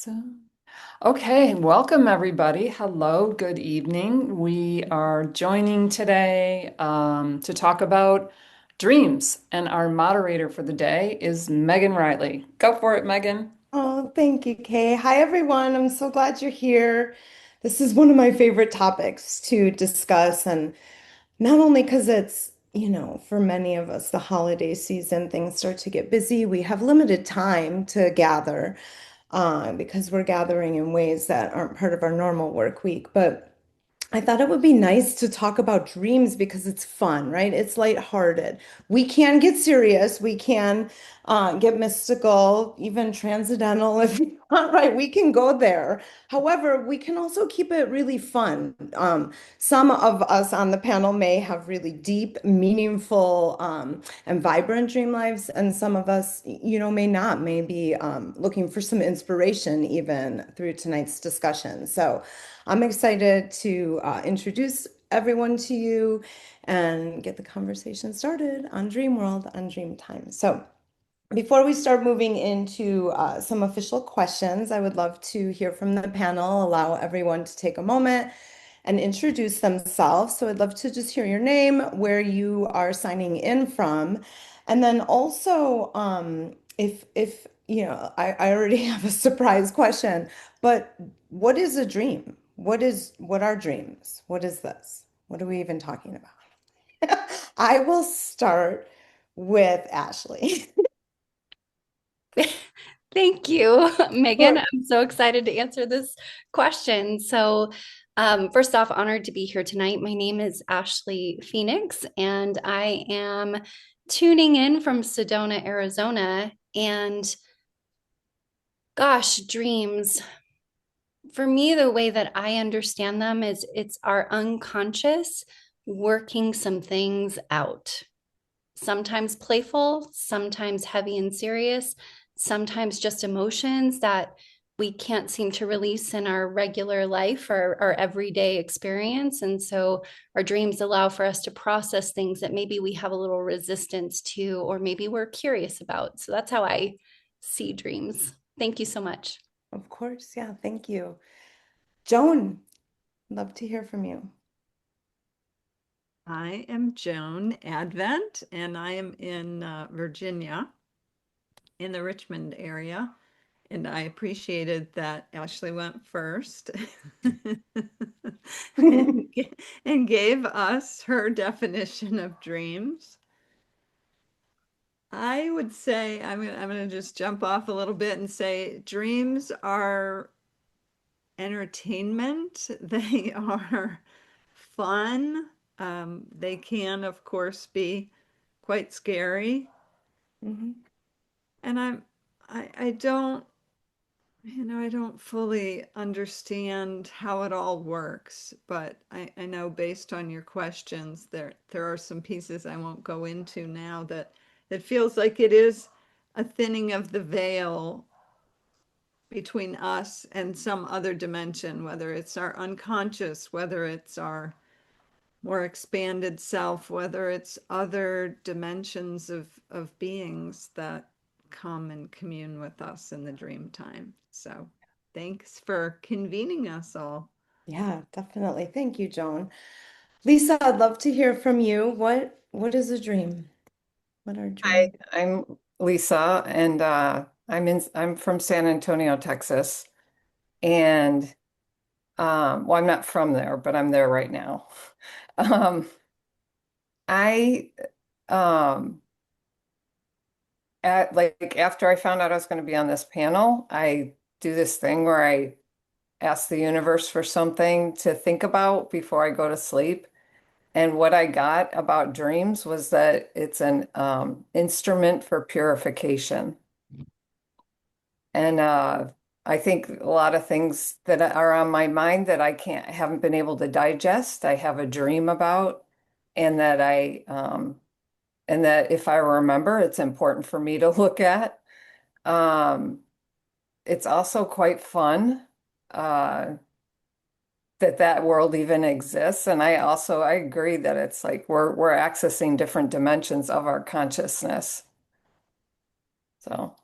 So, okay, welcome everybody. Hello, good evening. We are joining today to talk about dreams, and our moderator for the day is Megan Riley. Go for it, Megan. Oh, thank you, Kay. Hi, everyone. I'm so glad you're here. This is one of my favorite topics to discuss, and not only because it's, for many of us, the holiday season, things start to get busy. We have limited time to gather because we're gathering in ways that aren't part of our normal work week. But I thought it would be nice to talk about dreams because it's fun, right? It's lighthearted. We can get serious. We can get mystical, even transcendental if you want, right? We can go there. However, we can also keep it really fun. Some of us on the panel may have really deep, meaningful, and vibrant dream lives, and some of us, may not, may be looking for some inspiration even through tonight's discussion. So, I'm excited to introduce everyone to you and get the conversation started on Dream World on Dream Time. So, before we start moving into some official questions, I would love to hear from the panel, allow everyone to take a moment and introduce themselves. So, I'd love to just hear your name, where you are signing in from, and then also, if I already have a surprise question, but what is a dream? What are dreams? What is this? What are we even talking about? I will start with Ashley. Thank you, Megan. Sure. I'm so excited to answer this question. First off, honored to be here tonight. My name is Ashley Phoenix, and I am tuning in from Sedona, Arizona. And gosh, dreams. For me, the way that I understand them is it's our unconscious working some things out, sometimes playful, sometimes heavy and serious, sometimes just emotions that we can't seem to release in our regular life or our everyday experience. And so our dreams allow for us to process things that maybe we have a little resistance to, or maybe we're curious about. So that's how I see dreams. Thank you so much. Of course, yeah, thank you. Joan, love to hear from you. I am Joan Advent, and I am in Virginia, in the Richmond area. And I appreciated that Ashley went first and, and gave us her definition of dreams. I would say, I'm gonna just jump off a little bit and say dreams are entertainment. They are fun. They can, of course, be quite scary. Mhm. And I don't, I don't fully understand how it all works, but I know based on your questions, there are some pieces I won't go into now that feels like it is a thinning of the veil between us and some other dimension, whether it's our unconscious, whether it's our more expanded self, whether it's other dimensions of beings that come and commune with us in the dream time. So thanks for convening us all. Yeah, definitely. Thank you, Joan. Lisa, I'd love to hear from you. What is a dream? What are Hi, dreams? I'm Lisa, and I'm from San Antonio, Texas, and well, I'm not from there, but I'm there right now. Um, I um like after I found out I was going to be on this panel, I do this thing where I ask the universe for something to think about before I go to sleep. And what I got about dreams was that it's an instrument for purification. And I think a lot of things that are on my mind that I haven't been able to digest, I have a dream about, and that if I remember, it's important for me to look at. Um, it's also quite fun uh, that world even exists, and I agree that it's like we're accessing different dimensions of our consciousness. So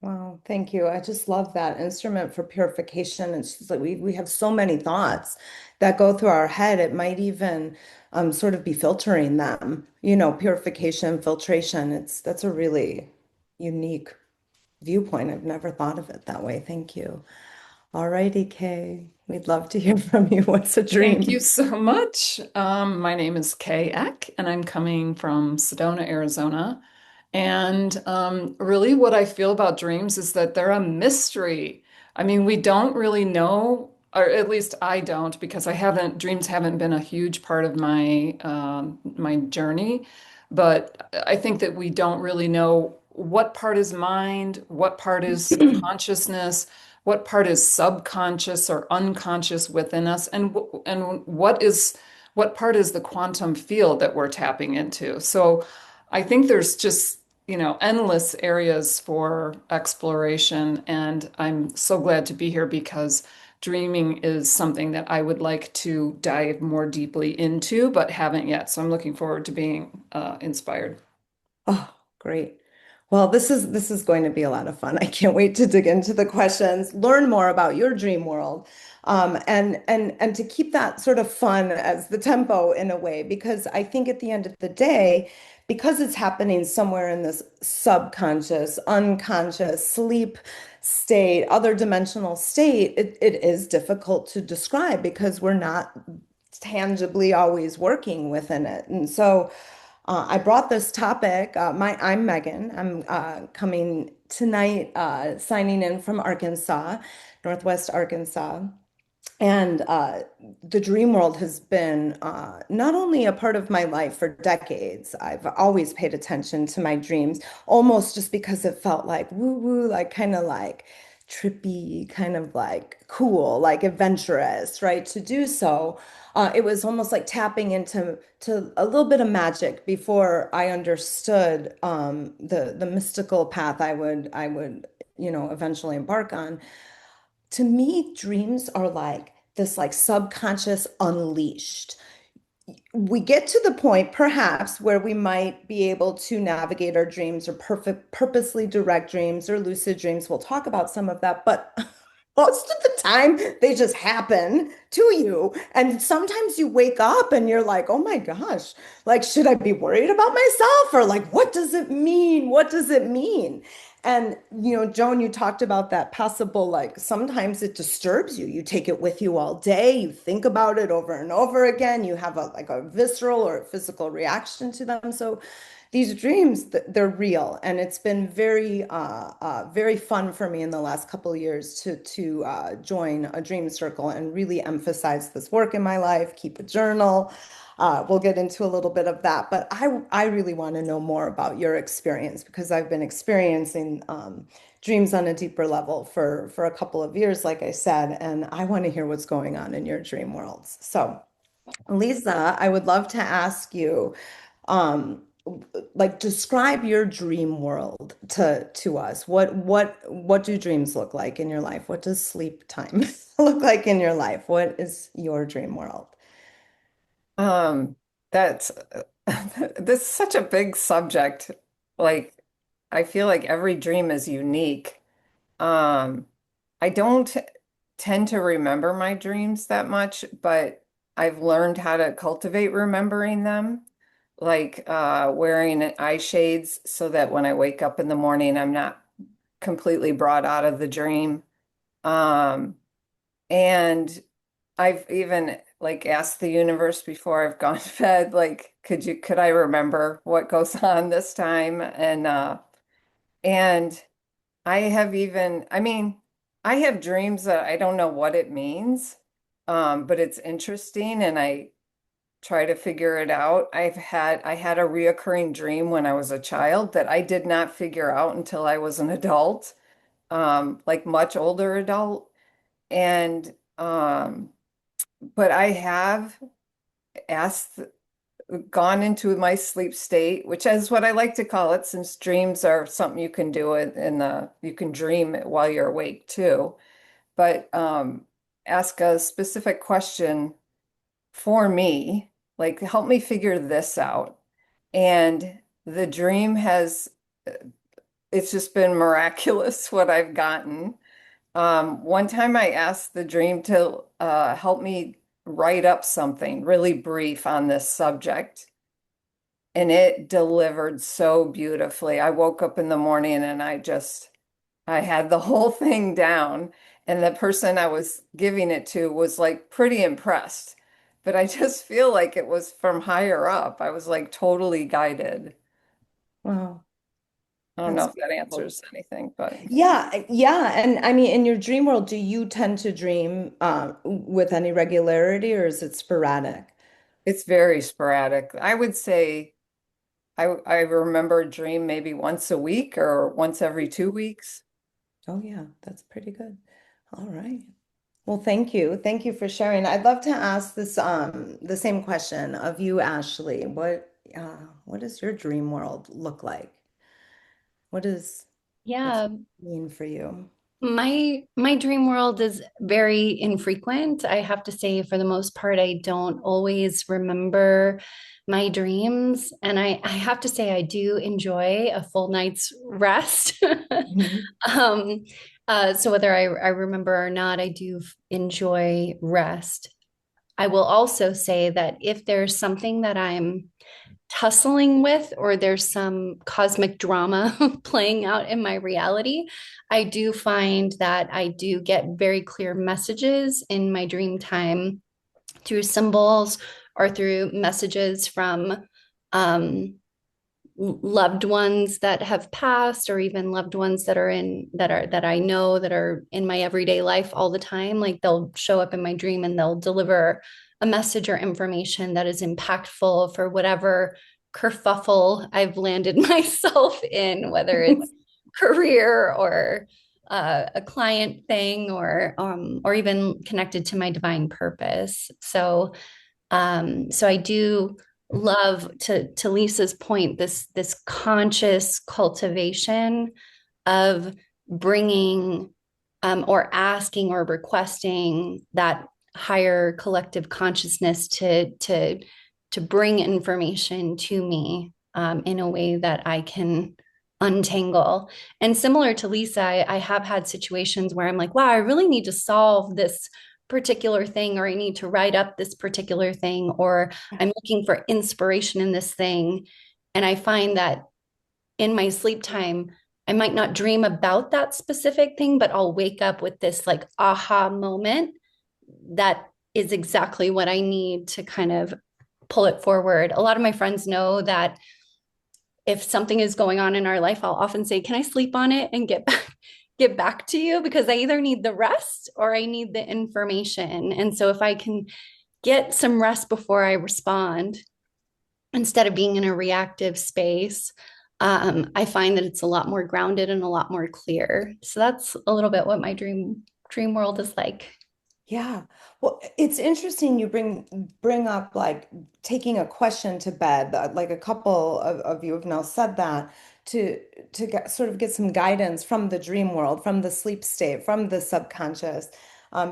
Wow, thank you. I just love that instrument for purification. It's just like we have so many thoughts that go through our head. It might even sort of be filtering them, purification, filtration. That's a really unique viewpoint. I've never thought of it that way. Thank you. All righty, Kay. We'd love to hear from you. What's a Thank you dream? so much. My name is Kay Eck, and I'm coming from Sedona, Arizona. And really, what I feel about dreams is that they're a mystery. I mean, we don't really know, or at least I don't, because dreams haven't been a huge part of my journey. But I think that we don't really know what part is mind, what part is consciousness, what part is subconscious or unconscious within us, and what part is the quantum field that we're tapping into. So I think there's just, endless areas for exploration, and I'm so glad to be here because dreaming is something that I would like to dive more deeply into, but haven't yet. So I'm looking forward to being inspired. Oh, great. Well, this is going to be a lot of fun. I can't wait to dig into the questions, learn more about your dream world, and to keep that sort of fun as the tempo in a way, because I think at the end of the day, because it's happening somewhere in this subconscious, unconscious, sleep state, other dimensional state, it is difficult to describe because we're not tangibly always working within it. And so I brought this topic. I'm Megan. I'm coming tonight, signing in from Arkansas, Northwest Arkansas. And the dream world has been not only a part of my life for decades, I've always paid attention to my dreams, almost just because it felt like woo woo, like kind of like trippy, kind of like cool, like adventurous, right? To do so, it was almost like tapping into a little bit of magic before I understood the mystical path I would eventually embark on. To me, dreams are like this like subconscious unleashed. We get to the point perhaps where we might be able to navigate our dreams or perfect purposely direct dreams or lucid dreams. We'll talk about some of that, but most of the time they just happen to you. And sometimes you wake up and you're like, oh my gosh, like, should I be worried about myself? Or like, what does it mean? What does it mean? And, Joan, you talked about that possible, like sometimes it disturbs you. You take it with you all day. You think about it over and over again. You have a visceral or a physical reaction to them. So these dreams, they're real. And it's been very fun for me in the last couple of years to join a dream circle and really emphasize this work in my life, keep a journal. We'll get into a little bit of that, but I really want to know more about your experience because I've been experiencing dreams on a deeper level for a couple of years, like I said, and I want to hear what's going on in your dream worlds. So, Lisa, I would love to ask you, um, like, describe your dream world to us. What do dreams look like in your life? What does sleep time look like in your life? What is your dream world? Um, that's this is such a big subject. Like, I feel like every dream is unique. Um, I don't tend to remember my dreams that much, but I've learned how to cultivate remembering them, like wearing eye shades so that when I wake up in the morning, I'm not completely brought out of the dream. Um, and I've even like asked the universe before I've gone to bed, like, could I remember what goes on this time? And I have even, I mean, I have dreams that I don't know what it means, but it's interesting and I try to figure it out. I had a reoccurring dream when I was a child that I did not figure out until I was an adult, like much older adult. And but I have asked, gone into my sleep state, which is what I like to call it, since dreams are something you can do in the, you can dream while you're awake too. But ask a specific question for me, like help me figure this out. And the dream has it's just been miraculous what I've gotten. One time I asked the dream to help me write up something really brief on this subject, and it delivered so beautifully. I woke up in the morning and I had the whole thing down, and the person I was giving it to was like pretty impressed. But I just feel like it was from higher up. I was like totally guided. Wow, I don't know that's if that beautiful. answers anything, but Yeah, yeah. And I mean, in your dream world, do you tend to dream with any regularity or is it sporadic? it's very sporadic. I would say I remember a dream maybe once a week or once every 2 weeks. Oh, yeah, that's pretty good. All right. Well, thank you. Thank you for sharing. I'd love to ask this the same question of you, Ashley. What does your dream world look like? What's it Yeah, mean for you? my dream world is very infrequent. I have to say, for the most part, I don't always remember my dreams. And I have to say, I do enjoy a full night's rest. Mhm. Um, so whether I remember or not, I do enjoy rest. I will also say that if there's something that I'm tussling with, or there's some cosmic drama playing out in my reality, I do find that I do get very clear messages in my dream time through symbols or through messages from um, loved ones that have passed, or even loved ones that are in that I know that are in my everyday life all the time. Like they'll show up in my dream and they'll deliver a message or information that is impactful for whatever kerfuffle I've landed myself in, whether it's career or a client thing, or even connected to my divine purpose. So I do love, to Lisa's point, this conscious cultivation of bringing or asking or requesting that higher collective consciousness to bring information to me in a way that I can untangle. And similar to Lisa, I have had situations where I'm like, wow, I really need to solve this particular thing, or I need to write up this particular thing, or I'm looking for inspiration in this thing. And I find that in my sleep time, I might not dream about that specific thing, but I'll wake up with this like aha moment that is exactly what I need to kind of pull it forward. A lot of my friends know that if something is going on in our life, I'll often say, "Can I sleep on it and get back to you?" Because I either need the rest or I need the information. And so if I can get some rest before I respond, instead of being in a reactive space, I find that it's a lot more grounded and a lot more clear. So that's a little bit what my dream world is like. Yeah. Well, it's interesting you bring up like taking a question to bed. Like a couple of you have now said that to get sort of get some guidance from the dream world, from the sleep state, from the subconscious.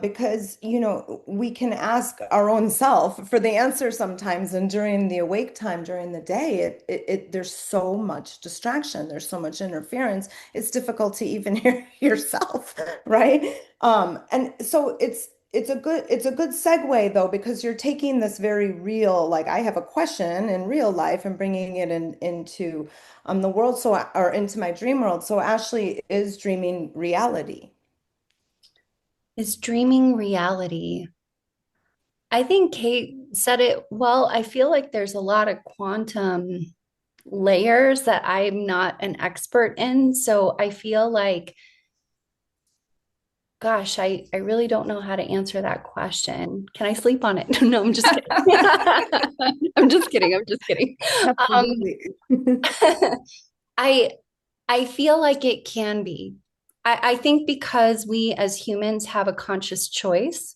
Because, we can ask our own self for the answer sometimes, and during the awake time, during the day, there's so much distraction, there's so much interference, it's difficult to even hear yourself, right? And so it's a good segue though, because you're taking this very real, like I have a question in real life and bringing it into the world, or into my dream world. So Ashley is dreaming reality. Is dreaming reality? I think Kate said it well. I feel like there's a lot of quantum layers that I'm not an expert in. So I feel like, gosh, I really don't know how to answer that question. Can I sleep on it? No, I'm just kidding. I'm just kidding. I'm just kidding. Um, Absolutely. I I feel like it can be. I think because we as humans have a conscious choice,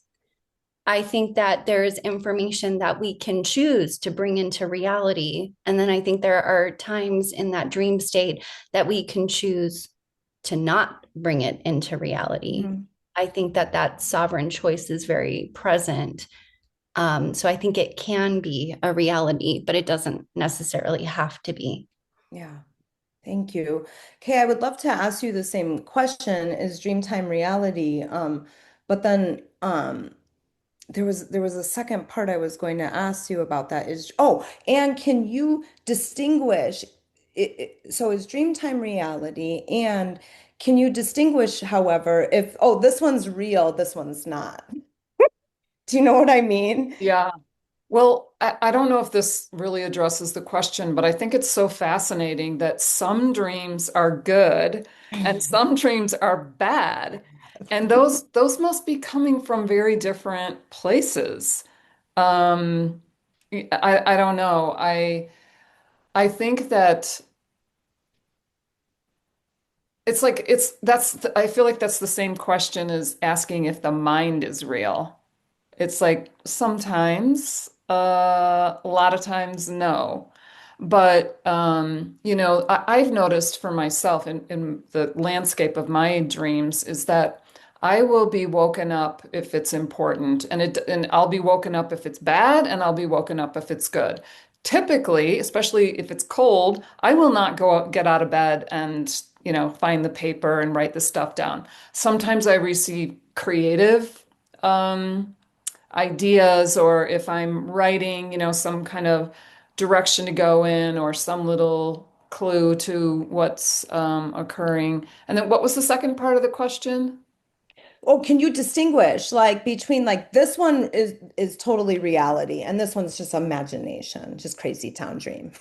I think that there is information that we can choose to bring into reality. And then I think there are times in that dream state that we can choose to not bring it into reality. Mhm. I think that that sovereign choice is very present. So I think it can be a reality, but it doesn't necessarily have to be. Yeah. Thank you. Okay, I would love to ask you the same question, is Dreamtime reality? But then there was a second part I was going to ask you about that is, oh, and can you distinguish so is Dreamtime reality, and can you distinguish, however, if, oh, this one's real, this one's not. Do you know what I mean? Yeah. Well, I don't know if this really addresses the question, but I think it's so fascinating that some dreams are good and some dreams are bad. And those must be coming from very different places. Um, I don't know. I think that it's like I feel like that's the same question as asking if the mind is real. It's like sometimes, a lot of times, no. But I've noticed for myself in the landscape of my dreams is that I will be woken up if it's important, and I'll be woken up if it's bad, and I'll be woken up if it's good. Typically, especially if it's cold, I will not get out of bed and, find the paper and write the stuff down. Sometimes I receive creative ideas, or if I'm writing, some kind of direction to go in or some little clue to what's occurring. And then what was the second part of the question? Oh, can you distinguish like between, like, this one is totally reality and this one's just imagination, just crazy town dream?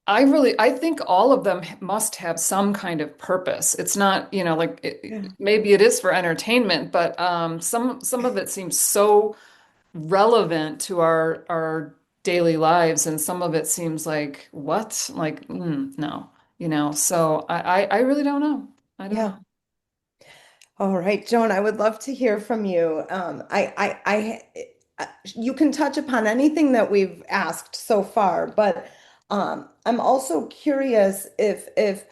I think all of them must have some kind of purpose. It's not, like Yeah. maybe it is for entertainment, but some of it seems so relevant to our daily lives, and some of it seems like what? Like, no, So I really don't know. I don't Yeah. know. All right, Joan, I would love to hear from you. You can touch upon anything that we've asked so far, but I'm also curious if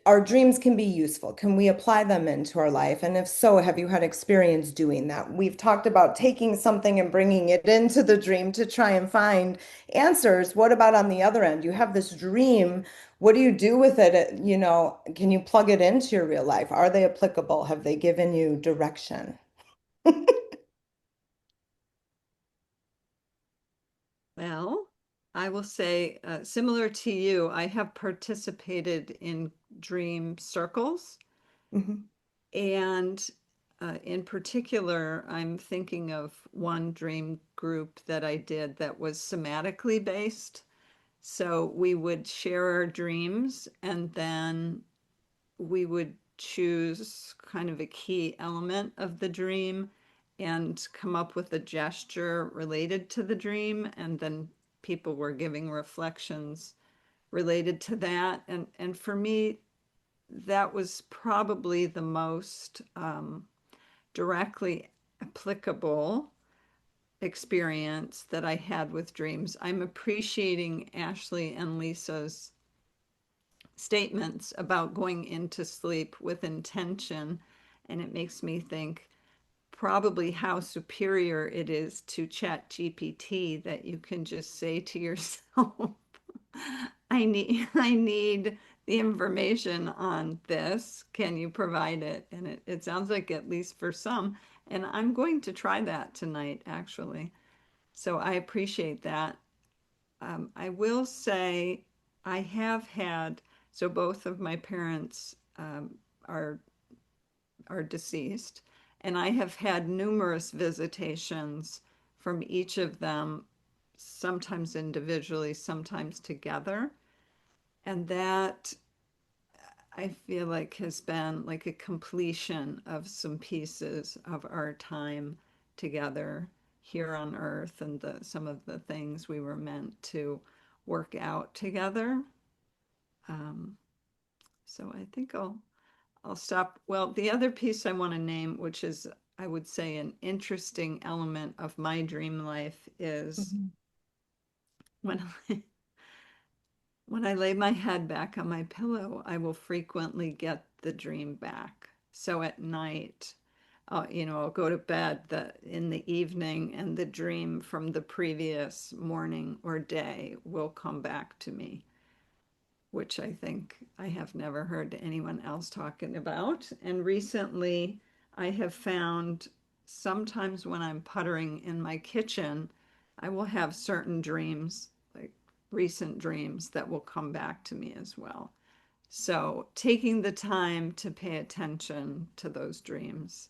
our dreams can be useful. Can we apply them into our life? And if so, have you had experience doing that? We've talked about taking something and bringing it into the dream to try and find answers. What about on the other end? You have this dream. What do you do with it? Can you plug it into your real life? Are they applicable? Have they given you direction? Well, I will say, similar to you, I have participated in dream circles. Mhm. And in particular, I'm thinking of one dream group that I did that was somatically based. So we would share our dreams and then we would choose kind of a key element of the dream and come up with a gesture related to the dream. And then people were giving reflections related to that. And for me, that was probably the most directly applicable experience that I had with dreams. I'm appreciating Ashley and Lisa's statements about going into sleep with intention, and it makes me think probably how superior it is to Chat GPT that you can just say to yourself, I need the information on this. Can you provide it? And it sounds like, at least for some, and I'm going to try that tonight, actually. So I appreciate that. I will say I have had, so both of my parents are deceased, and I have had numerous visitations from each of them, sometimes individually, sometimes together. And that I feel like has been like a completion of some pieces of our time together here on earth, and some of the things we were meant to work out together. Um, so I think I'll stop. Well, the other piece I want to name, which is, I would say, an interesting element of my dream life, is Mhm. when I, when I lay my head back on my pillow, I will frequently get the dream back. So at night, I'll go to bed in the evening, and the dream from the previous morning or day will come back to me. which I think I have never heard anyone else talking about. And recently, I have found sometimes when I'm puttering in my kitchen, I will have certain dreams, like recent dreams, that will come back to me as well. So, taking the time to pay attention to those dreams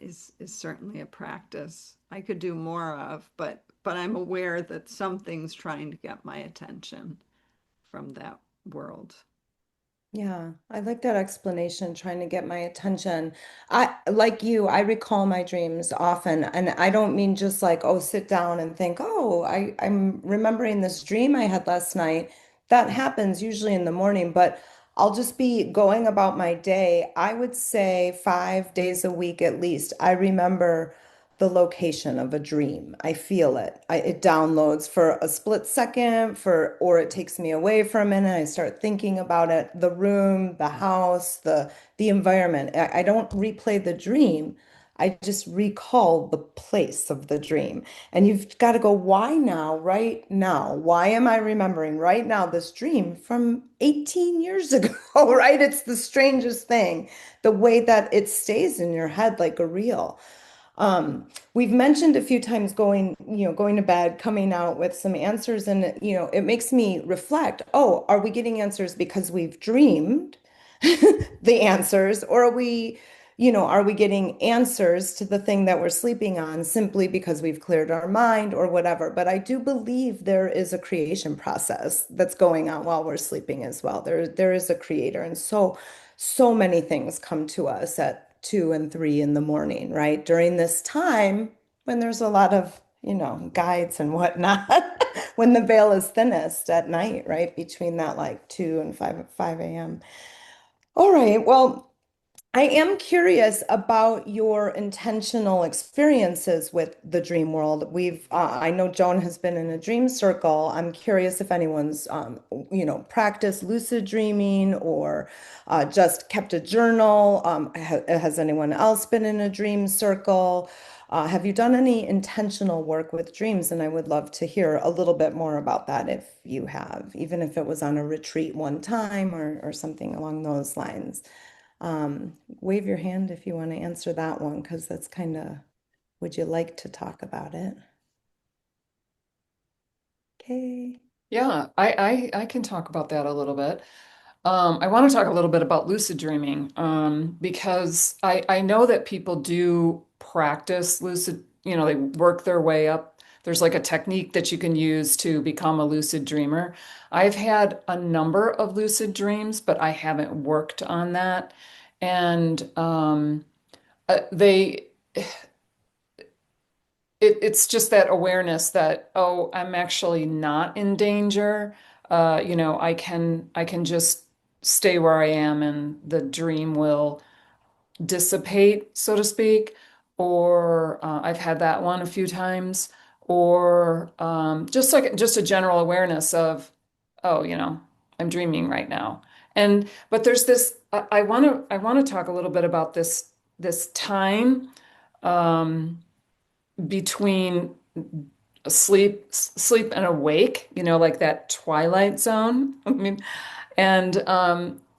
is certainly a practice I could do more of, but I'm aware that something's trying to get my attention from that world. Yeah, I like that explanation, trying to get my attention. Like you, I recall my dreams often, and I don't mean just like, oh, sit down and think, oh, I'm remembering this dream I had last night. That happens usually in the morning, but I'll just be going about my day. I would say 5 days a week at least. I remember the location of a dream. I feel it. It downloads for a split second or it takes me away for a minute. I start thinking about it, the room, the house, the environment. I don't replay the dream. I just recall the place of the dream. And you've got to go, why now, right now? Why am I remembering right now this dream from 18 years ago, right? It's the strangest thing, the way that it stays in your head like a reel. We've mentioned a few times going to bed, coming out with some answers, and it makes me reflect, oh, are we getting answers because we've dreamed the answers, or are we getting answers to the thing that we're sleeping on simply because we've cleared our mind or whatever? But I do believe there is a creation process that's going on while we're sleeping as well. There is a creator, and so many things come to us at 2 and 3 in the morning, right? During this time when there's a lot of, guides and whatnot, when the veil is thinnest at night, right? Between that like 2 and 5 a.m. All right. Well, I am curious about your intentional experiences with the dream world. I know Joan has been in a dream circle. I'm curious if anyone's, practiced lucid dreaming or just kept a journal. Has anyone else been in a dream circle? Have you done any intentional work with dreams? And I would love to hear a little bit more about that if you have, even if it was on a retreat one time or something along those lines. Wave your hand if you want to answer that one, because that's kind of, would you like to talk about it? Okay. Yeah, I can talk about that a little bit. I want to talk a little bit about lucid dreaming, because I know that people do practice lucid, they work their way up. There's like a technique that you can use to become a lucid dreamer. I've had a number of lucid dreams, but I haven't worked on that. And they it's just that awareness that, oh, I'm actually not in danger. I can just stay where I am and the dream will dissipate, so to speak. Or I've had that one a few times. Or just a general awareness of, oh, I'm dreaming right now. But there's this. I want to talk a little bit about this time. Um, Between sleep and awake, like that twilight zone. I mean, and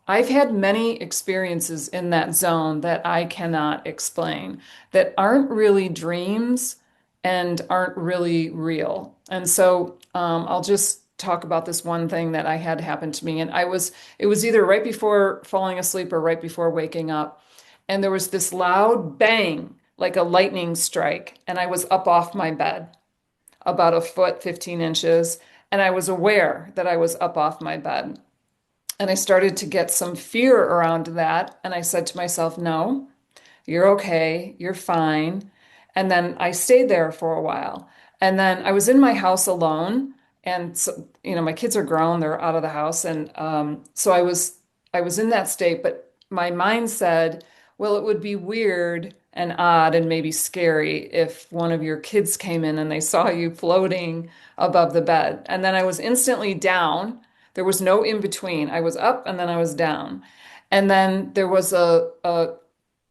I've had many experiences in that zone that I cannot explain, that aren't really dreams and aren't really real. And so I'll just talk about this one thing that I had happen to me. And it was either right before falling asleep or right before waking up. And there was this loud bang, like a lightning strike. And I was up off my bed, about a foot, 15 inches. And I was aware that I was up off my bed. And I started to get some fear around that. And I said to myself, no, you're okay, you're fine. And then I stayed there for a while. And then I was in my house alone. And so, my kids are grown, they're out of the house. And so I was in that state, but my mind said, well, it would be weird and odd and maybe scary if one of your kids came in and they saw you floating above the bed. And then I was instantly down. There was no in between. I was up and then I was down. And then there was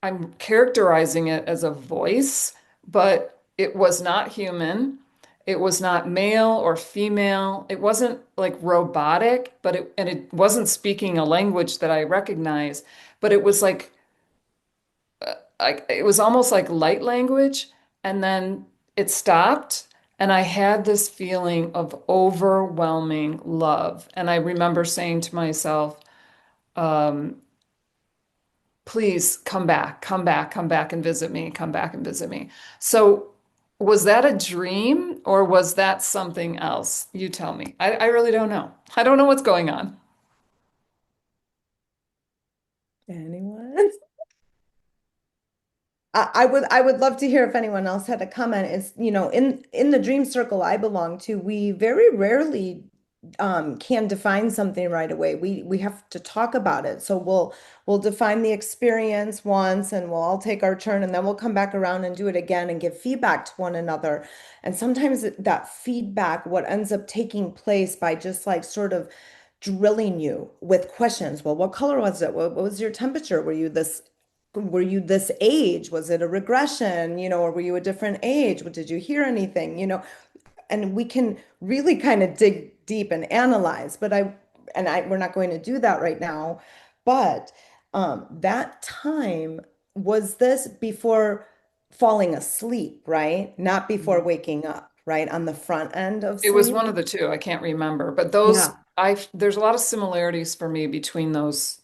I'm characterizing it as a voice, but it was not human. It was not male or female. It wasn't like robotic, but it wasn't speaking a language that I recognize, but it was like it was almost like light language, and then it stopped, and I had this feeling of overwhelming love. And I remember saying to myself, um, please come back, come back, come back and visit me, come back and visit me. So was that a dream or was that something else? You tell me. I really don't know. I don't know what's going on. Anyone? I would love to hear if anyone else had a comment. Is, in the dream circle I belong to, we very rarely can define something right away. We have to talk about it. So we'll define the experience once and we'll all take our turn and then we'll come back around and do it again and give feedback to one another. And sometimes that feedback, what ends up taking place by just like sort of drilling you with questions. Well, what color was it? What was your temperature? Were you this age? Was it a regression, or were you a different age? What did you hear anything, And we can really kind of dig deep and analyze, but we're not going to do that right now. But that time, was this before falling asleep, right? Not before Mhm. waking up, right? On the front end of It was sleep. one of the two. I can't remember, but Yeah. there's a lot of similarities for me between those,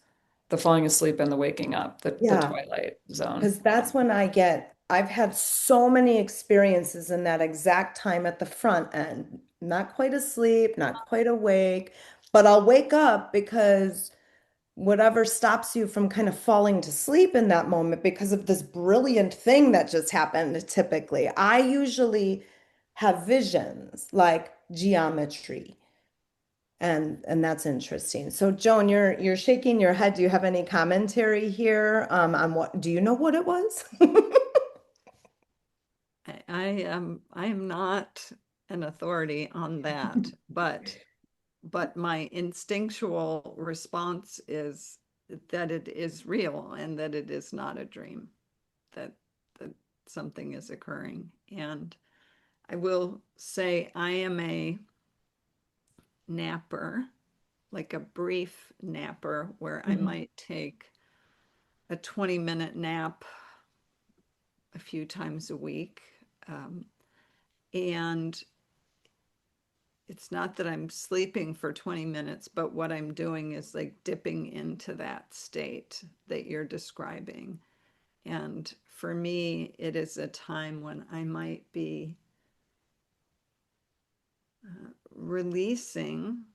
the falling asleep and the waking up, the Yeah. twilight zone. Because that's when I've had so many experiences in that exact time at the front end. Not quite asleep, not quite awake, but I'll wake up because whatever stops you from kind of falling to sleep in that moment because of this brilliant thing that just happened, typically. I usually have visions like geometry. And that's interesting. So Joan, you're shaking your head. Do you have any commentary here on what, do you know what it was? I am not an authority on that, but my instinctual response is that it is real and that it is not a dream, that that something is occurring. And I will say I am a napper, like a brief napper where I Mhm. might take a 20-minute nap a few times a week. Um, and it's not that I'm sleeping for 20 minutes, but what I'm doing is like dipping into that state that you're describing. And for me, it is a time when I might be releasing,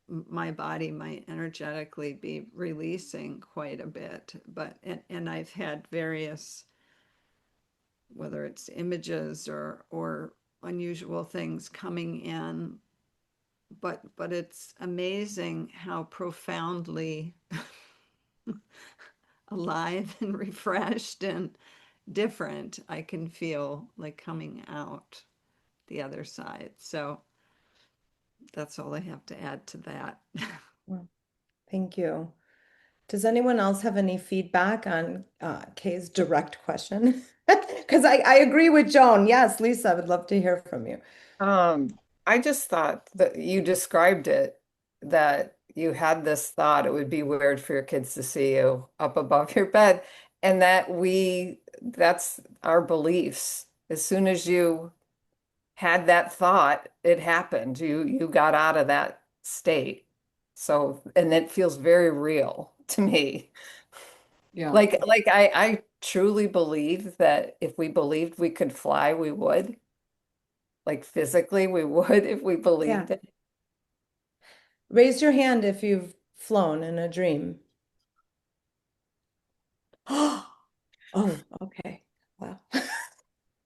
my body might energetically be releasing quite a bit. And I've had various, whether it's images or unusual things coming in, but it's amazing how profoundly alive and refreshed and different I can feel like coming out the other side. So that's all I have to add to that. Well, thank you. Does anyone else have any feedback on Kay's direct question? Because I agree with Joan. Yes, Lisa, I would love to hear from you. I just thought that you described it, that you had this thought it would be weird for your kids to see you up above your bed, and that's our beliefs. As soon as you had that thought, it happened. You got out of that state. So, and it feels very real to me. Yeah. Like I truly believe that if we believed we could fly, we would. Like physically, we would if we Yeah. believed it. Raise your hand if you've flown in a dream. Oh, okay. Well,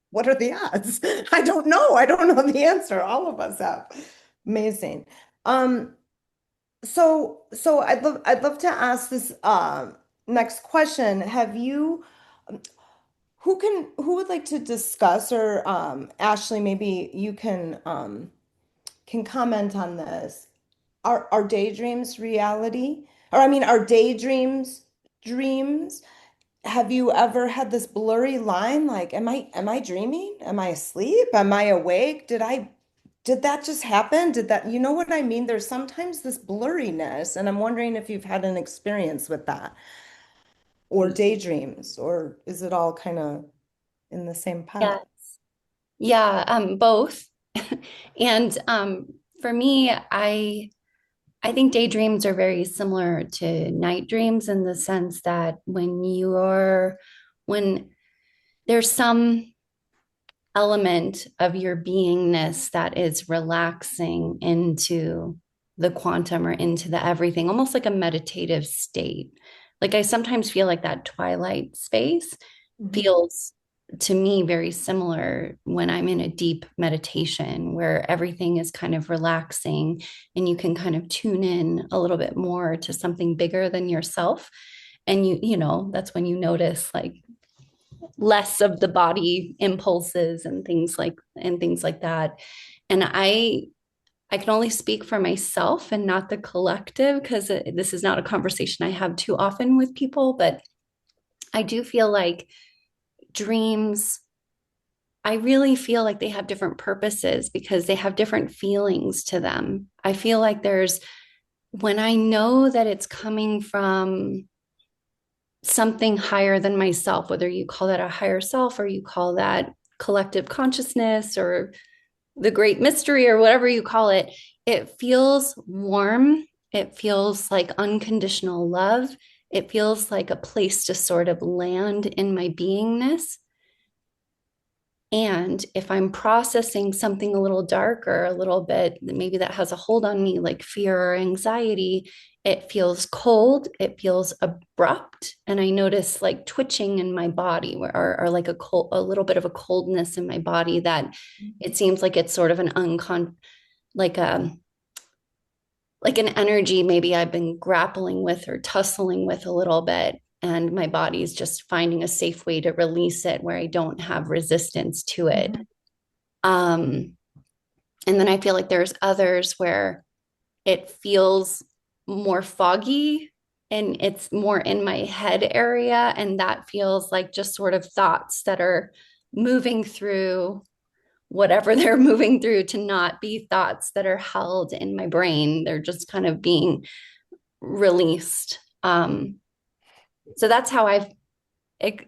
what are the odds? I don't know. I don't know the answer. All of us have. Amazing. Um, so I'd love to ask this next question. Who would like to discuss, or Ashley, maybe you can comment on this. Are daydreams reality? Or I mean, are daydreams dreams? have you ever had this blurry line? Like, am I dreaming? Am I asleep? Am I awake? Did that just happen? Did that, you know what I mean? There's sometimes this blurriness, and I'm wondering if you've had an experience with that, or daydreams, or is it all kind of in the same Yeah. pot? Yeah, both. And for me, I think daydreams are very similar to night dreams in the sense that when there's some element of your beingness that is relaxing into the quantum or into the everything, almost like a meditative state. Like I sometimes feel like that twilight space Mhm. feels to me very similar when I'm in a deep meditation where everything is kind of relaxing and you can kind of tune in a little bit more to something bigger than yourself. And that's when you notice like less of the body impulses and things like that. And I can only speak for myself and not the collective because this is not a conversation I have too often with people, but I do feel like dreams, I really feel like they have different purposes because they have different feelings to them. I feel like when I know that it's coming from something higher than myself, whether you call that a higher self or you call that collective consciousness or the great mystery or whatever you call it, it feels warm. It feels like unconditional love. It feels like a place to sort of land in my beingness. And if I'm processing something a little darker, a little bit, maybe that has a hold on me, like fear or anxiety, it feels cold, it feels abrupt. And I notice like twitching in my body or like a little bit of a coldness in my body that it seems like it's sort of like a, like an energy maybe I've been grappling with or tussling with a little bit. And my body's just finding a safe way to release it where I don't have resistance to it. Mhm. Um, and then I feel like there's others where it feels more foggy and it's more in my head area. And that feels like just sort of thoughts that are moving through whatever they're moving through to not be thoughts that are held in my brain. They're just kind of being released. So that's how I've ex-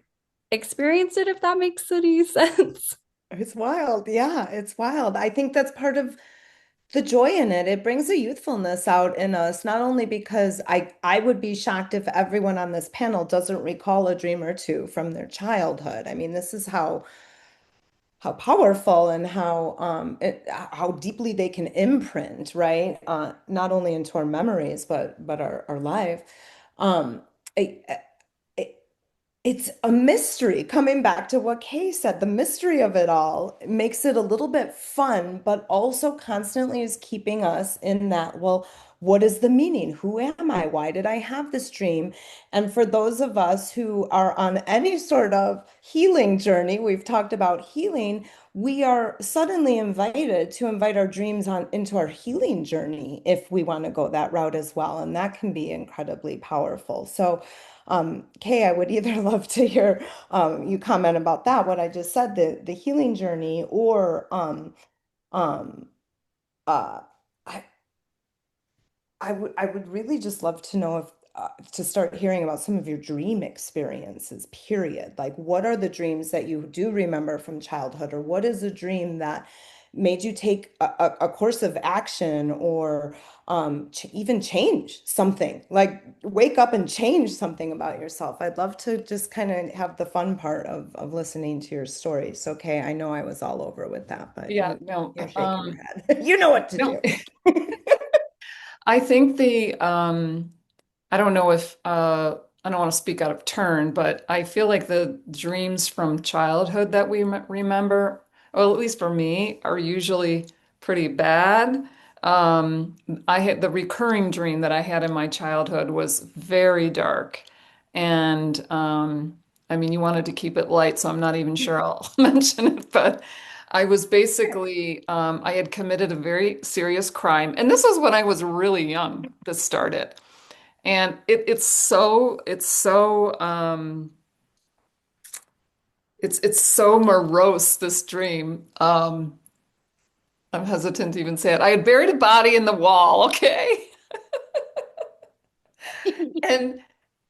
experienced it, if that makes any sense. It's wild. Yeah, it's wild. I think that's part of the joy in it. It brings a youthfulness out in us, not only because I would be shocked if everyone on this panel doesn't recall a dream or two from their childhood. I mean, this is how powerful and how deeply they can imprint, right? Not only into our memories, but our life. Um, I, it's a mystery. Coming back to what Kay said, the mystery of it all makes it a little bit fun, but also constantly is keeping us in that, well, what is the meaning? Who am I? Why did I have this dream? And for those of us who are on any sort of healing journey, we've talked about healing, we are suddenly invited to invite our dreams on into our healing journey if we want to go that route as well. And that can be incredibly powerful. So Kay, I would either love to hear you comment about that, what I just said, the healing journey, or um, uh, I I would really just love to know if to start hearing about some of your dream experiences, period. Like, what are the dreams that you do remember from childhood, or what is a dream that made you take a course of action or ch even change something, like wake up and change something about yourself? I'd love to just kind of have the fun part of listening to your stories. Okay, I know I was all over with that, but Yeah, no, you're shaking your head. You know what to no. do. I think I don't know if I don't want to speak out of turn, but I feel like the dreams from childhood that we remember, or at least for me, are usually pretty bad. I had the recurring dream that I had in my childhood was very dark. And I mean, you wanted to keep it light, so I'm not even sure I'll mention it, but I was basically, I had committed a very serious crime. And this was when I was really young, this started. And it's so it's so morose, this dream. I'm hesitant to even say it. I had buried a body in the wall, okay? And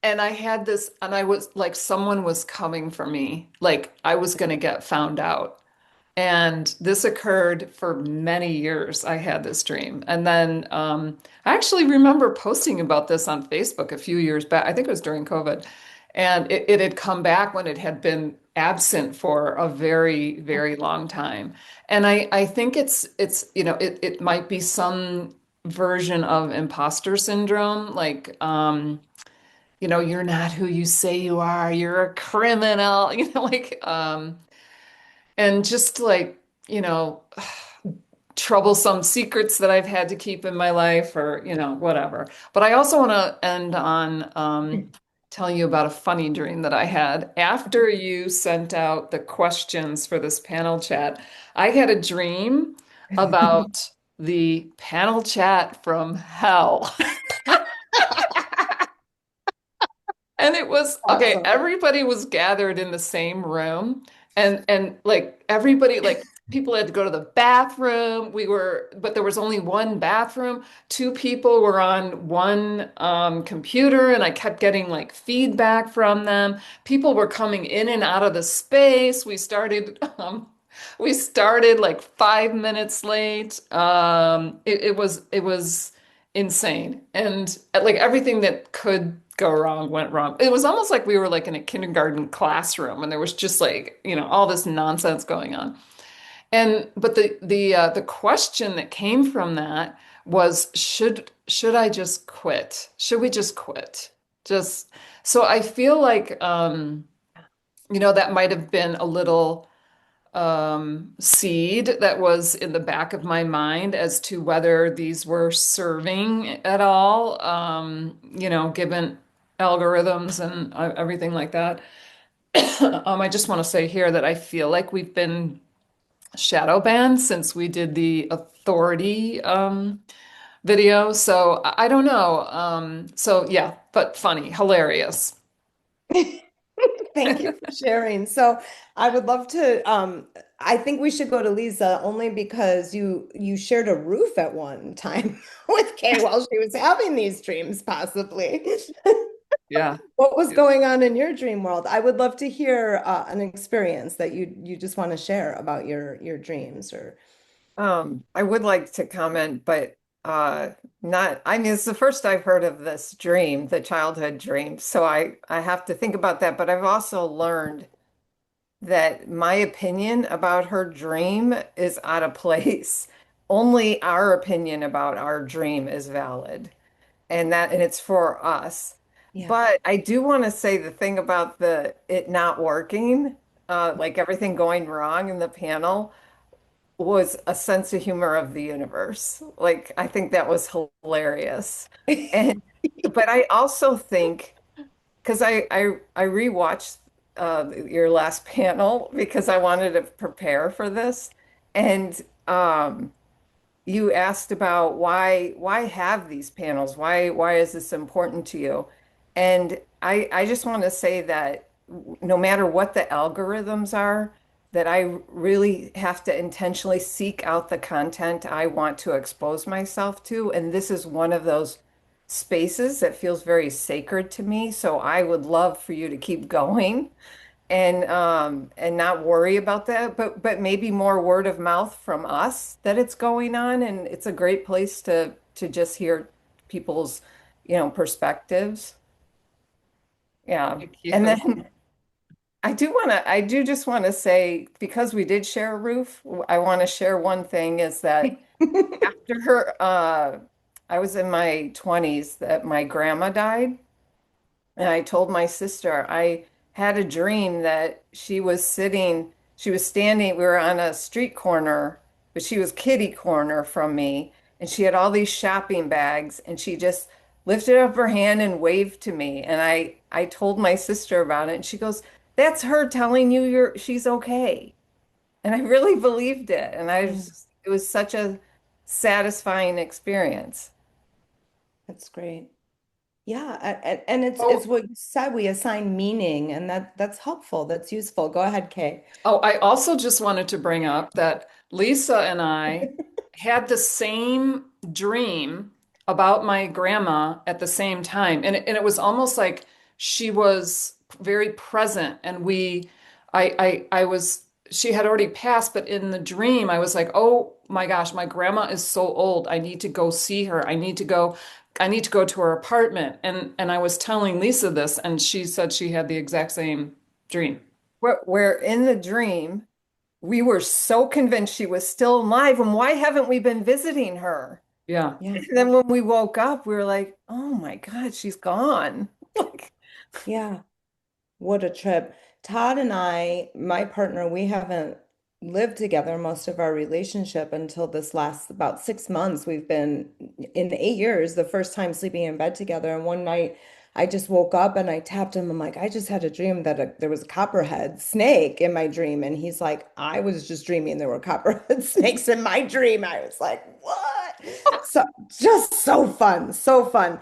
and I had this, and I was like, someone was coming for me. Like I was gonna get found out. And this occurred for many years. I had this dream. And then I actually remember posting about this on Facebook a few years back. I think it was during COVID. And it had come back when it had been absent for a very, very long time. And I think it might be some version of imposter syndrome. Like, you're not who you say you are. You're a criminal, and just like, you know, troublesome secrets that I've had to keep in my life or, whatever. But I also want to end on telling you about a funny dream that I had. After you sent out the questions for this panel chat, I had a dream about the panel chat from hell. And it was okay, Awesome. everybody was gathered in the same room and like everybody like people had to go to the bathroom. But there was only one bathroom. Two people were on one computer and I kept getting like feedback from them. People were coming in and out of the space. We started like 5 minutes late. It was insane. And like everything that could go wrong went wrong. It was almost like we were like in a kindergarten classroom and there was just like, all this nonsense going on. And but the question that came from that was should I just quit? Should we just quit? Just so I feel like that might have been a little seed that was in the back of my mind as to whether these were serving at all, given algorithms and everything like that. I just want to say here that I feel like we've been shadow banned since we did the authority video. So I don't know. So yeah, but funny, hilarious. Thank you for sharing. So I would love to I think we should go to Lisa only because you shared a roof at one time with Kay while she was having these dreams, possibly. Yeah. What was going on in your dream world? I would love to hear an experience that you just want to share about your dreams or I would like to comment, but not, I mean, it's the first I've heard of this dream, the childhood dream. So I have to think about that. But I've also learned that my opinion about her dream is out of place. Only our opinion about our dream is valid, and it's for us. yeah. But I do want to say the thing about the it not working, like everything going wrong in the panel was a sense of humor of the universe. Like I think that was hilarious. And but I also think because I rewatched your last panel because I wanted to prepare for this, and you asked about why have these panels? Why is this important to you? And I just want to say that no matter what the algorithms are, that I really have to intentionally seek out the content I want to expose myself to. And this is one of those spaces that feels very sacred to me. So I would love for you to keep going and not worry about that, but maybe more word of mouth from us that it's going on, and it's a great place to just hear people's, perspectives. Yeah. Thank And you. then I do just want to say, because we did share a roof, I want to share one thing is that after I was in my 20s that my grandma died. And I told my sister, I had a dream that she was standing, we were on a street corner, but she was kitty corner from me. And she had all these shopping bags and she just lifted up her hand and waved to me. And I told my sister about it and she goes, that's her telling you she's okay. And I really believed it. And it was such a satisfying experience. That's great. Yeah, and it's Oh, what you said, we assign meaning, and that's helpful, that's useful. Go ahead, Kay. oh, I also just wanted to bring up that Lisa and I had the same dream about my grandma at the same time. And it was almost like she was very present and I was, she had already passed, but in the dream, I was like, oh my gosh, my grandma is so old. I need to go see her. I need to go to her apartment. And I was telling Lisa this, and she said she had the exact same dream. Where in the dream, we were so convinced she was still alive, and why haven't we been visiting her? Yeah. Yeah. And then when we woke up, we were like, oh my God, she's gone. Like, Yeah. What a trip. Todd and I, my partner, we haven't lived together most of our relationship until this last about 6 months. We've been in 8 years, the first time sleeping in bed together. And one night I just woke up and I tapped him. I'm like, I just had a dream that there was a copperhead snake in my dream. And he's like, I was just dreaming there were copperhead snakes in my dream. I was like, what? So just so fun, so fun.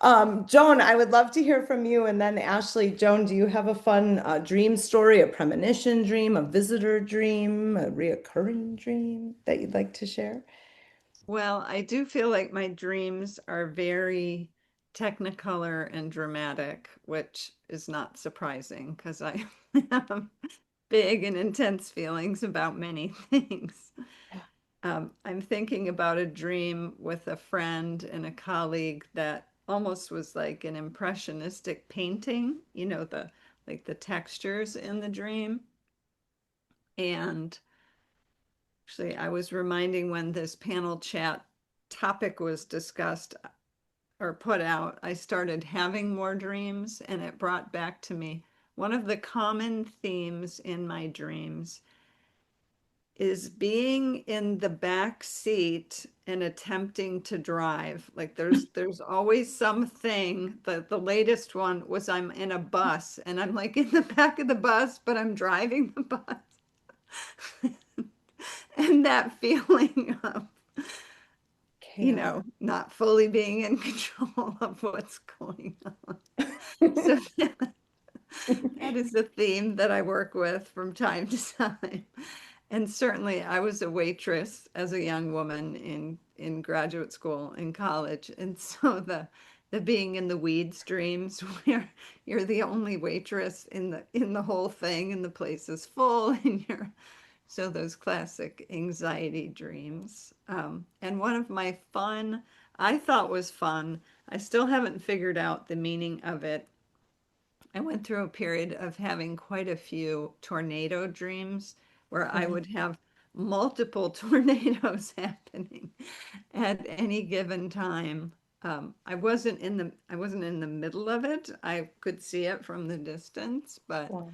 Joan, I would love to hear from you. And then Ashley, Joan, do you have a fun dream story, a premonition dream, a visitor dream, a reoccurring dream that you'd like to share? Well, I do feel like my dreams are very technicolor and dramatic, which is not surprising because I have big and intense feelings about many things. I'm thinking about a dream with a friend and a colleague that almost was like an impressionistic painting, you know, the like the textures in the dream. And actually, I was reminding when this panel chat topic was discussed or put out, I started having more dreams, and it brought back to me one of the common themes in my dreams is being in the back seat and attempting to drive. Like there's always something. The latest one was I'm in a bus and I'm like in the back of the bus, but I'm driving the bus. And that feeling of, Chaos. not fully being in control of what's going on. So that is a theme that I work with from time to time. And certainly I was a waitress as a young woman in graduate school and college. And so the being in the weeds dreams where you're the only waitress in the whole thing and the place is full and you're so those classic anxiety dreams. And one of my fun, I thought was fun, I still haven't figured out the meaning of it. I went through a period of having quite a few tornado dreams where I Yeah. would have multiple tornadoes happening at any given time. I wasn't in the middle of it. I could see it from the distance, but Wow.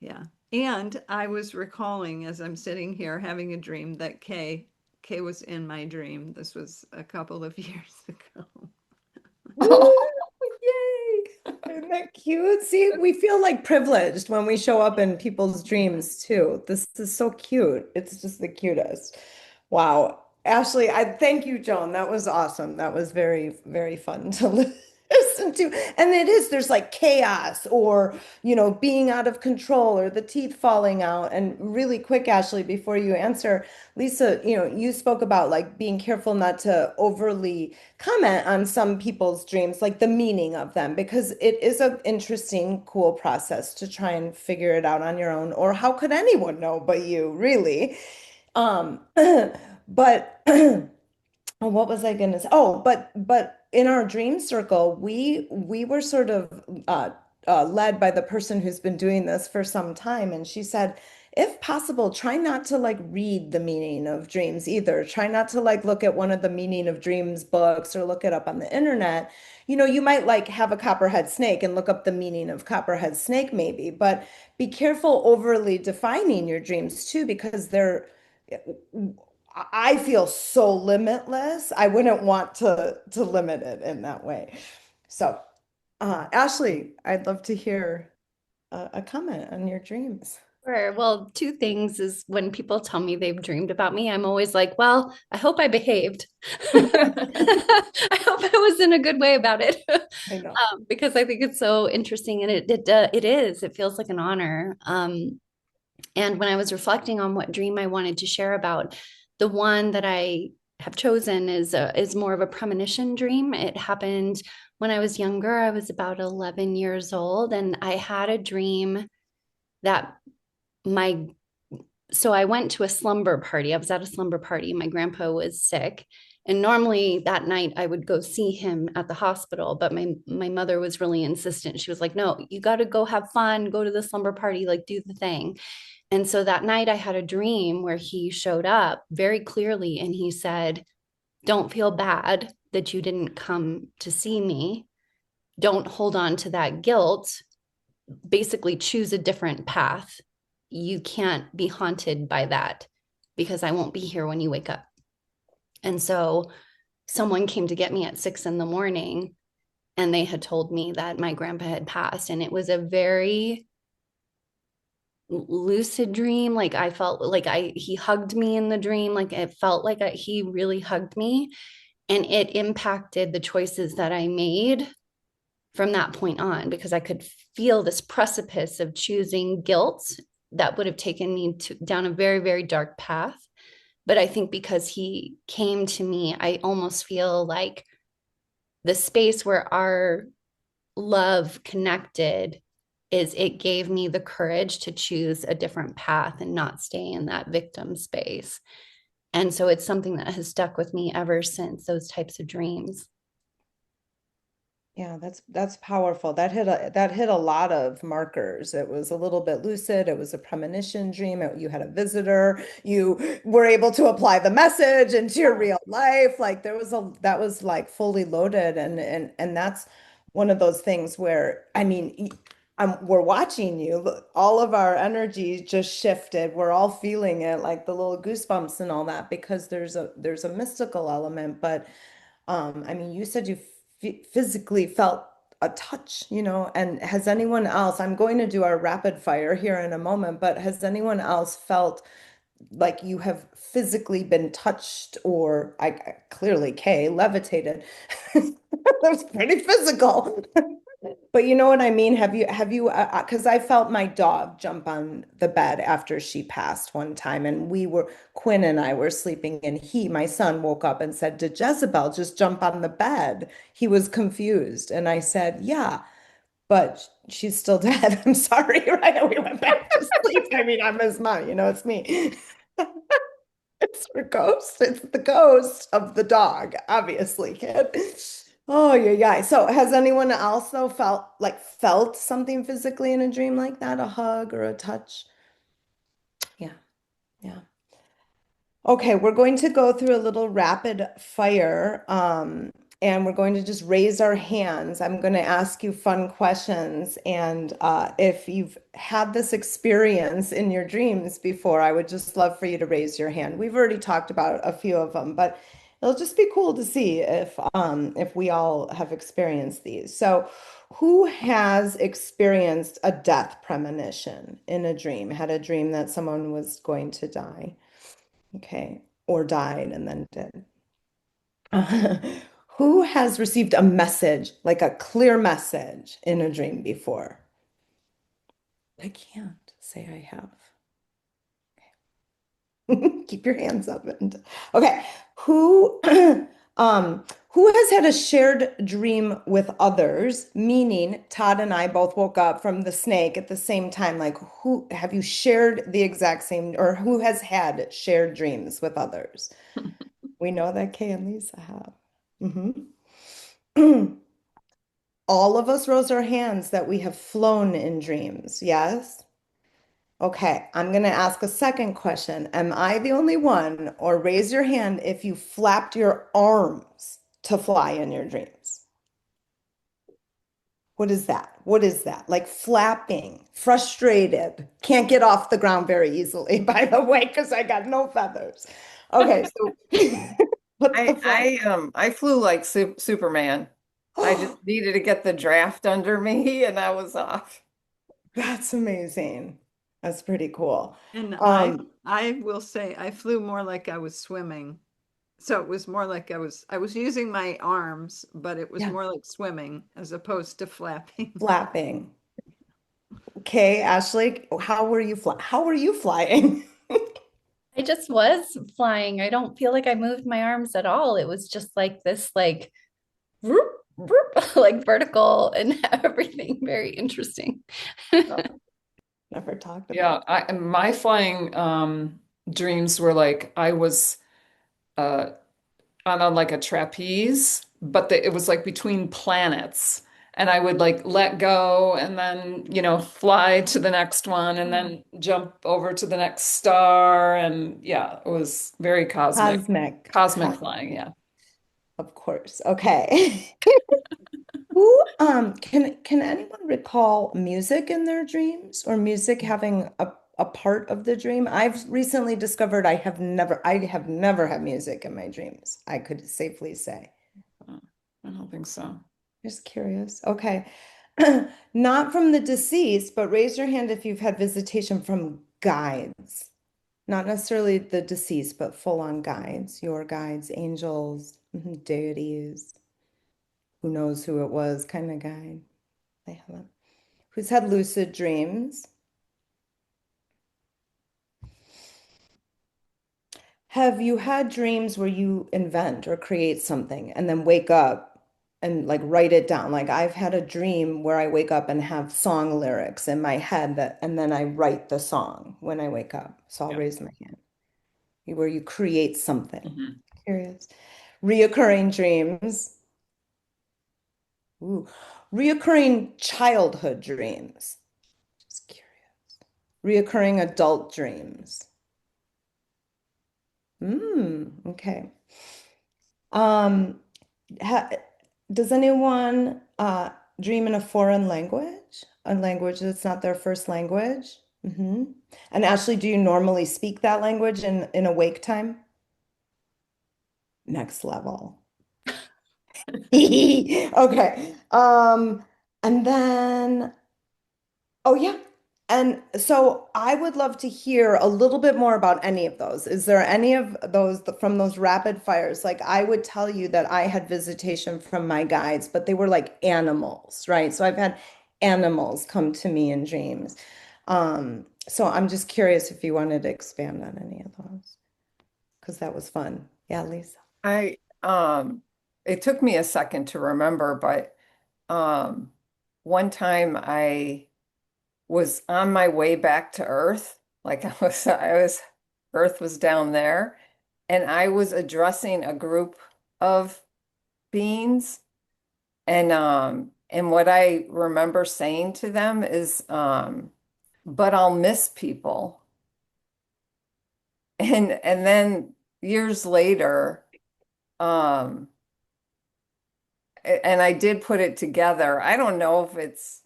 yeah. And I was recalling as I'm sitting here having a dream that Kay was in my dream. This was a couple of years ago. Woo! Yay! Isn't that cute? See, we feel like privileged when we show up in people's dreams too. This is so cute. It's just the cutest. Wow. Ashley, I thank you, Joan. That was awesome. That was very, very fun to listen to. And it is, there's like chaos or, being out of control or the teeth falling out. And really quick, Ashley, before you answer, Lisa, you spoke about like being careful not to overly comment on some people's dreams, like the meaning of them, because it is an interesting, cool process to try and figure it out on your own. Or how could anyone know but you, really? Um, but oh, what was I gonna say? Oh, but in our dream circle, we were sort of led by the person who's been doing this for some time, and she said, if possible, try not to like read the meaning of dreams either. Try not to like look at one of the meaning of dreams books or look it up on the internet. You might like have a copperhead snake and look up the meaning of copperhead snake maybe, but be careful overly defining your dreams too, because I feel so limitless. I wouldn't want to limit it in that way. So, Ashley, I'd love to hear a comment on your dreams. Sure. Well, two things is when people tell me they've dreamed about me, I'm always like, well, I hope I behaved. I hope I was in a good way about it. I know. Because I think it's so interesting and it is. It feels like an honor. And when I was reflecting on what dream I wanted to share about, the one that I have chosen is more of a premonition dream. It happened when I was younger. I was about 11 years old, and I had a dream that my so I went to a slumber party. I was at a slumber party. My grandpa was sick. And normally that night I would go see him at the hospital, but my mother was really insistent. She was like, "No, you got to go have fun, go to the slumber party, like do the thing." And so that night I had a dream where he showed up very clearly and he said, "Don't feel bad that you didn't come to see me. Don't hold on to that guilt. Basically choose a different path. You can't be haunted by that because I won't be here when you wake up." And so someone came to get me at 6 in the morning and they had told me that my grandpa had passed. And it was a very lucid dream. Like I felt like he hugged me in the dream. Like it felt like he really hugged me. And it impacted the choices that I made from that point on because I could feel this precipice of choosing guilt that would have taken me down a very, very dark path. But I think because he came to me, I almost feel like the space where our love connected is it gave me the courage to choose a different path and not stay in that victim space. And so it's something that has stuck with me ever since, those types of dreams. Yeah, that's powerful. That hit a lot of markers. It was a little bit lucid. It was a premonition dream. You had a visitor. You were able to apply the message into your real life. Like that was like fully loaded, and that's one of those things where I mean, we're watching you. All of our energy just shifted. We're all feeling it, like the little goosebumps and all that, because there's a mystical element, but. I mean, you said you physically felt a touch, and has anyone else, I'm going to do our rapid fire here in a moment, but has anyone else felt like you have physically been touched or clearly Kay levitated? That's pretty physical. But you know what I mean? Have you, because I felt my dog jump on the bed after she passed one time, and Quinn and I were sleeping, and my son, woke up and said, "Did Jezebel just jump on the bed?" He was confused. And I said, "Yeah, but she's still dead." I'm sorry, right? And we went back to sleep. I mean, I'm his mom, it's me. It's her ghost. It's the ghost of the dog, obviously, kid. Oh, yeah, yeah. So has anyone else though felt something physically in a dream like that? A hug or a touch? Yeah, yeah. Okay, we're going to go through a little rapid fire, and we're going to just raise our hands. I'm going to ask you fun questions, and if you've had this experience in your dreams before, I would just love for you to raise your hand. We've already talked about a few of them, but it'll just be cool to see if we all have experienced these. So, who has experienced a death premonition in a dream? Had a dream that someone was going to die? Okay, or died and then did. Who has received a message, like a clear message in a dream before? I can't say I have. Keep your hands up. Okay, who who has had a shared dream with others, meaning Todd and I both woke up from the snake at the same time. Like, who have you shared the exact same, or who has had shared dreams with others? We know that Kay and Lisa have. All of us rose our hands that we have flown in dreams. Yes? Okay, I'm going to ask a second question. Am I the only one, or raise your hand if you flapped your arms to fly in your dreams? What is that? What is that? Like flapping, frustrated, can't get off the ground very easily, by the way, because I got no feathers. Okay, so what's the I flew like Superman. I just needed to get the draft under me and I was off. That's amazing. That's pretty cool. And Um, I will say I flew more like I was swimming. So it was more like I was using my arms, but it was yeah, more like swimming as opposed to flapping. flapping. Okay, Ashley, how were you flying? I just was flying. I don't feel like I moved my arms at all. It was just like this, like, whoop, whoop, like vertical and everything. Very interesting. Never talked Yeah, about. my flying dreams were like I was uh on a like a trapeze, but it was like between planets. And I would like let go and then, fly to the next one and then jump over to the next star. And yeah, it was very cosmic. Cosmic. Cosmic flying, yeah. Of course. Okay. Who can anyone recall music in their dreams or music having a part of the dream? I've recently discovered I have never had music in my dreams, I could safely say. Uh, I don't think so. Just curious. Okay. Not from the deceased, but raise your hand if you've had visitation from guides. Not necessarily the deceased, but full-on guides, your guides, angels, deities, who knows who it was kind of guide. They haven't. Who's had lucid dreams? Have you had dreams where you invent or create something and then wake up and like write it down? Like I've had a dream where I wake up and have song lyrics in my head and then I write the song when I wake up. So I'll Yeah. raise my hand. Where you create something. Mhm. Curious. Reoccurring dreams. Ooh. Reoccurring childhood dreams. Just curious. Reoccurring adult dreams. Okay. Um, ha does anyone dream in a foreign language? A language that's not their first language? And Ashley, do you normally speak that language in awake time? Next level. Okay. And then oh yeah. And so I would love to hear a little bit more about any of those. Is there any of those from those rapid fires? Like I would tell you that I had visitation from my guides, but they were like animals, right? So I've had animals come to me in dreams. So I'm just curious if you wanted to expand on any of those, because that was fun. Yeah, Lisa. I it took me a second to remember, but um one time I was on my way back to Earth. Like Earth was down there, and I was addressing a group of beings, and what I remember saying to them is, but I'll miss people. And then years later, um, and I did put it together. I don't know if it's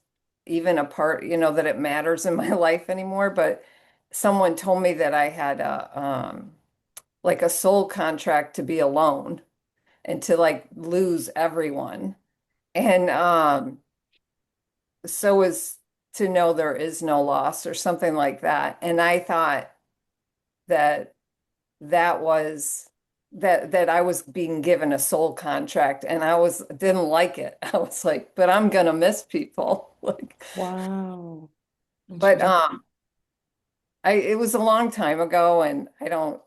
even a part, that it matters in my life anymore, but someone told me that I had like a soul contract to be alone and to like lose everyone. And so is to know there is no loss or something like that. And I thought that that was that I was being given a soul contract, and didn't like it. I was like, but I'm gonna miss people. Like, Wow. but Interesting. I it was a long time ago, and I don't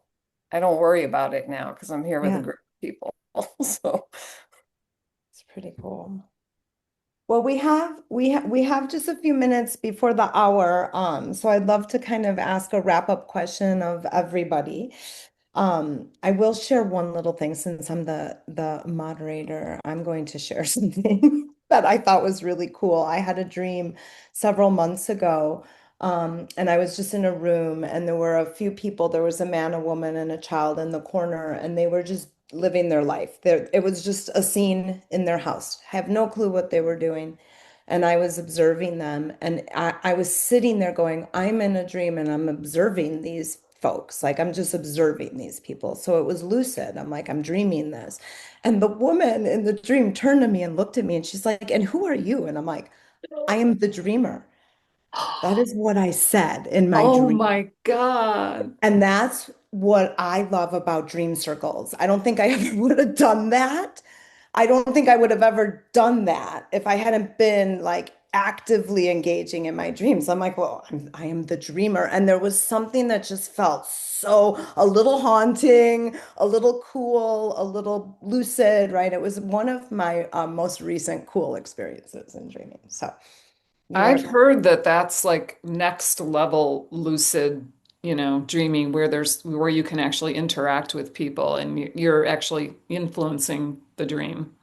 worry about it now because I'm here with a Yeah, group of people. So it's pretty cool. Well, we have just a few minutes before the hour, so I'd love to kind of ask a wrap-up question of everybody. I will share one little thing since I'm the moderator. I'm going to share something that I thought was really cool. I had a dream several months ago, and I was just in a room, and there were a few people. There was a man, a woman, and a child in the corner, and they were just living their life. It was just a scene in their house. I have no clue what they were doing. And I was observing them, and I was sitting there going, I'm in a dream and I'm observing these folks. Like I'm just observing these people. So it was lucid. I'm like, I'm dreaming this. And the woman in the dream turned to me and looked at me and she's like, and who are you? And I'm like, I am the dreamer. That is what I said in my Oh dream. my God. And that's what I love about dream circles. I don't think I ever would have done that. I don't think I would have ever done that if I hadn't been like actively engaging in my dreams. I'm like, well, I am the dreamer. And there was something that just felt so a little haunting, a little cool, a little lucid, right? It was one of my most recent cool experiences in dreaming. So you are, I've heard that that's like next level lucid, dreaming where you can actually interact with people and you're actually influencing the dream.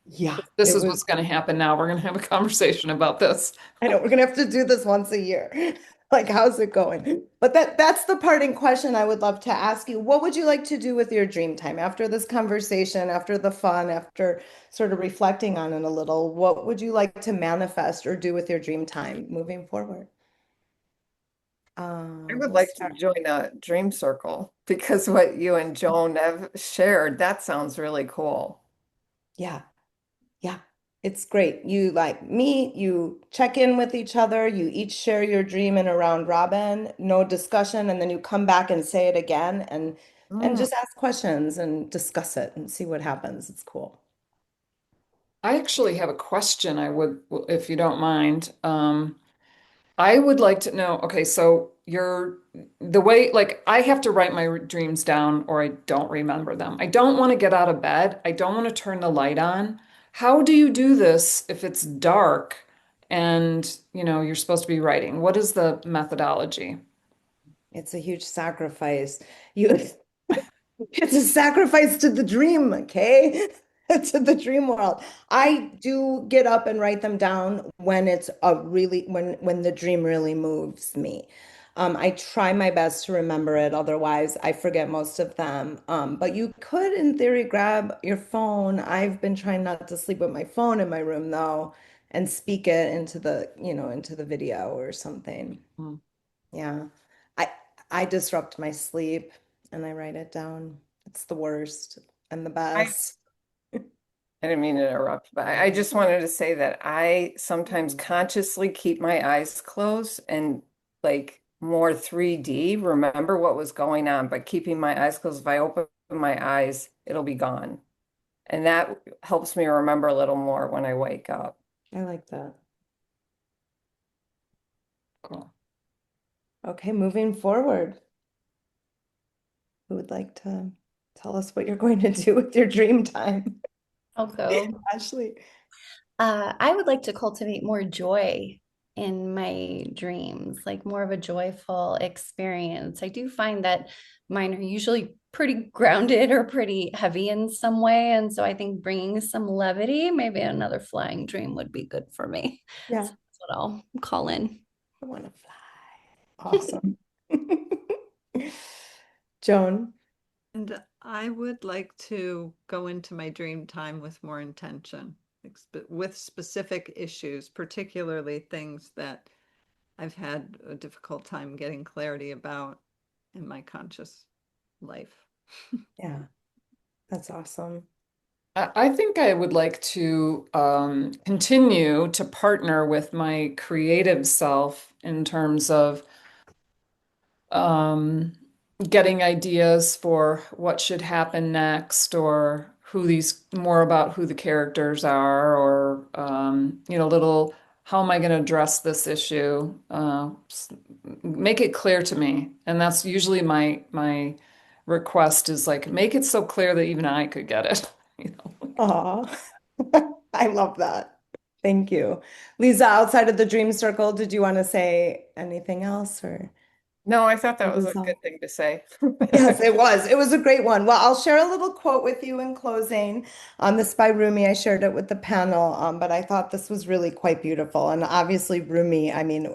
yeah, This it is was. what's going to happen now. We're going to have a conversation about this. I know we're gonna have to do this once a year. Like, how's it going? But that's the parting question I would love to ask you. What would you like to do with your dream time after this conversation, after the fun, after sort of reflecting on it a little? What would you like to manifest or do with your dream time moving forward? I would We'll like to start. join a dream circle because what you and Joan have shared, that sounds really cool. Yeah. Yeah, it's great. You like meet, you check in with each other, you each share your dream in a round robin, no discussion, and then you come back and say it again and Mm. just ask questions and discuss it and see what happens. It's cool. I actually have a question I would, if you don't mind. I would like to know, okay, so the way, like, I have to write my dreams down or I don't remember them. I don't want to get out of bed. I don't want to turn the light on. How do you do this if it's dark and, you're supposed to be writing? What is the methodology? It's a huge sacrifice. You It's a sacrifice to the dream, okay? To the dream world. I do get up and write them down when it's a really when the dream really moves me. I try my best to remember it, otherwise I forget most of them. But you could, in theory, grab your phone. I've been trying not to sleep with my phone in my room though, and speak it into into the video or something. Hmm. Yeah. I I disrupt my sleep and I write it down. It's the worst and the I, best. I didn't mean to interrupt, but I just wanted to say that I sometimes consciously keep my eyes closed and like more 3D, remember what was going on, but keeping my eyes closed, if I open my eyes, it'll be gone. And that helps me remember a little more when I wake up. I like that. Cool. Okay, moving forward. Who would like to tell us what you're going to do with your dream time? I'll go. Ashley. I would like to cultivate more joy in my dreams, like more of a joyful experience. I do find that mine are usually pretty grounded or pretty heavy in some way. And so I think bringing some levity, maybe another flying dream would be good for me. Yeah, So that's what I'll call in. I want to fly. Awesome. Joan. And I would like to go into my dream time with more intention, with specific issues, particularly things that I've had a difficult time getting clarity about in my conscious life. Yeah, that's awesome. I think I would like to continue to partner with my creative self in terms of um, getting ideas for what should happen next, or more about who the characters are, or little how am I going to address this issue? Make it clear to me, and that's usually my request is like make it so clear that even I could get it. You know. Aw, I love that. Thank you. Lisa, outside of the dream circle, did you want to say anything else or No, I thought that was close a out? good thing to say. Yes, it was. It was a great one. Well, I'll share a little quote with you in closing. This by Rumi. I shared it with the panel, but I thought this was really quite beautiful. And obviously, Rumi. I mean,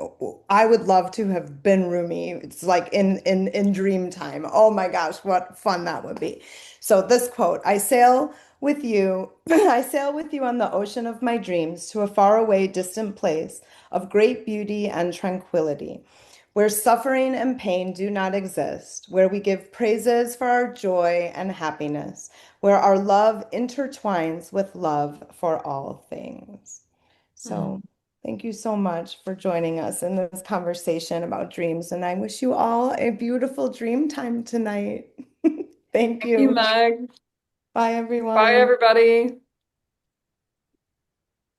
I would love to have been Rumi. It's like in dream time. Oh my gosh, what fun that would be. So this quote: "I sail with you. I sail with you on the ocean of my dreams to a faraway, distant place of great beauty and tranquility, where suffering and pain do not exist, where we give praises for our joy and happiness, where our love intertwines with love for all things." Hmm. So Thank you so much for joining us in this conversation about dreams, and I wish you all a beautiful dream time tonight. Thank Thank you, you. Meg. Bye, Bye, everyone. everybody.